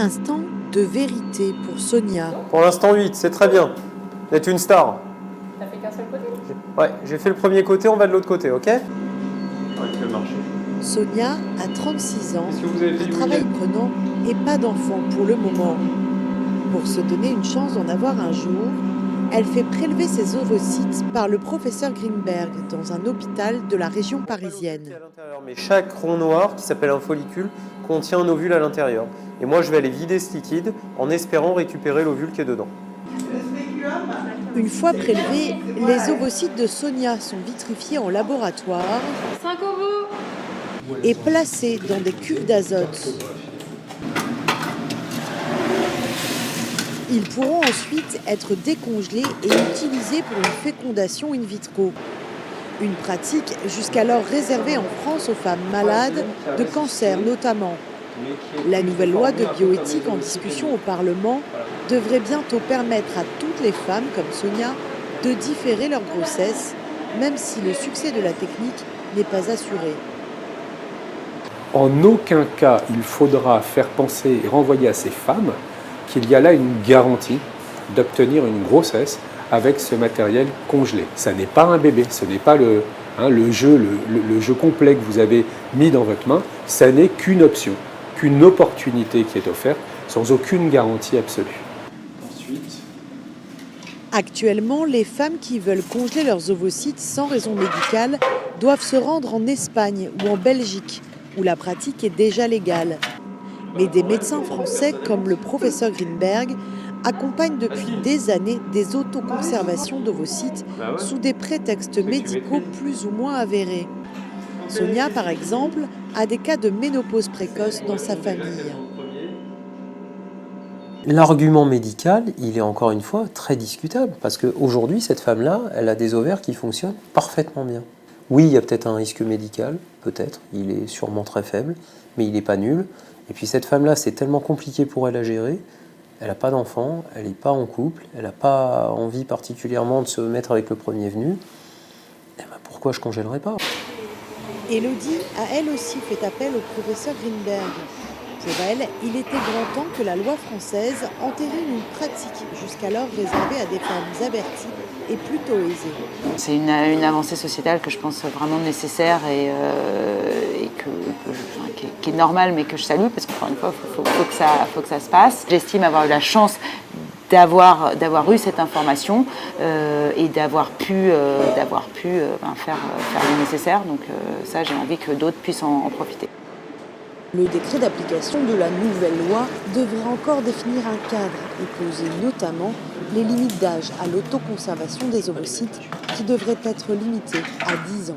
Instant de vérité pour Sonia. Pour l'instant 8, c'est très bien. Vous êtes une star. T'as fait qu'un seul côté? Ouais, j'ai fait le premier côté, on va de l'autre côté, ok? Ouais, il fait marcher. Sonia a 36 ans, Qu'est-ce que vous avez fait un du travail week-end? prenant et pas d'enfant pour le moment. Pour se donner une chance d'en avoir un jour, elle fait prélever ses ovocytes par le professeur Greenberg dans un hôpital de la région parisienne. Mais chaque rond noir, qui s'appelle un follicule, contient un ovule à l'intérieur. Et moi, je vais aller vider ce liquide en espérant récupérer l'ovule qui est dedans. Une fois prélevés, les ovocytes de Sonia sont vitrifiés en laboratoire 5 ovos! et placés dans des cuves d'azote. Ils pourront ensuite être décongelés et utilisés pour une fécondation in vitro. Une pratique jusqu'alors réservée en France aux femmes malades de cancer notamment. La nouvelle loi de bioéthique en discussion au Parlement devrait bientôt permettre à toutes les femmes comme Sonia de différer leur grossesse, même si le succès de la technique n'est pas assuré. En aucun cas, il faudra faire penser et renvoyer à ces femmes qu'il y a là une garantie d'obtenir une grossesse avec ce matériel congelé. Ça n'est pas un bébé, ce n'est pas le jeu complet que vous avez mis dans votre main, ça n'est qu'une option, qu'une opportunité qui est offerte sans aucune garantie absolue. Ensuite, Actuellement, les femmes qui veulent congeler leurs ovocytes sans raison médicale doivent se rendre en Espagne ou en Belgique, où la pratique est déjà légale. Mais des médecins français, comme le professeur Greenberg, accompagnent depuis des années des autoconservations d'ovocytes sous des prétextes médicaux plus ou moins avérés. Sonia, par exemple, a des cas de ménopause précoce dans sa famille. L'argument médical, il est encore une fois très discutable, parce qu'aujourd'hui, cette femme-là, elle a des ovaires qui fonctionnent parfaitement bien. Oui, il y a peut-être un risque médical, peut-être, il est sûrement très faible, mais il n'est pas nul. Et puis cette femme-là, c'est tellement compliqué pour elle à gérer, elle n'a pas d'enfant, elle n'est pas en couple, elle n'a pas envie particulièrement de se mettre avec le premier venu. Eh ben, pourquoi je ne congélerais pas ? Élodie a elle aussi fait appel au professeur Greenberg. Pour elle, il était grand temps que la loi française entérine une pratique jusqu'alors réservée à des femmes averties et plutôt aisées. C'est une avancée sociétale que je pense vraiment nécessaire et qui est normale, mais que je salue parce qu'encore une fois, il faut que ça se passe. J'estime avoir eu la chance d'avoir eu cette information et d'avoir pu faire le nécessaire. Donc ça, j'ai envie que d'autres puissent en profiter. Le décret d'application de la nouvelle loi devrait encore définir un cadre et poser notamment les limites d'âge à l'autoconservation des ovocytes qui devraient être limitées à 10 ans.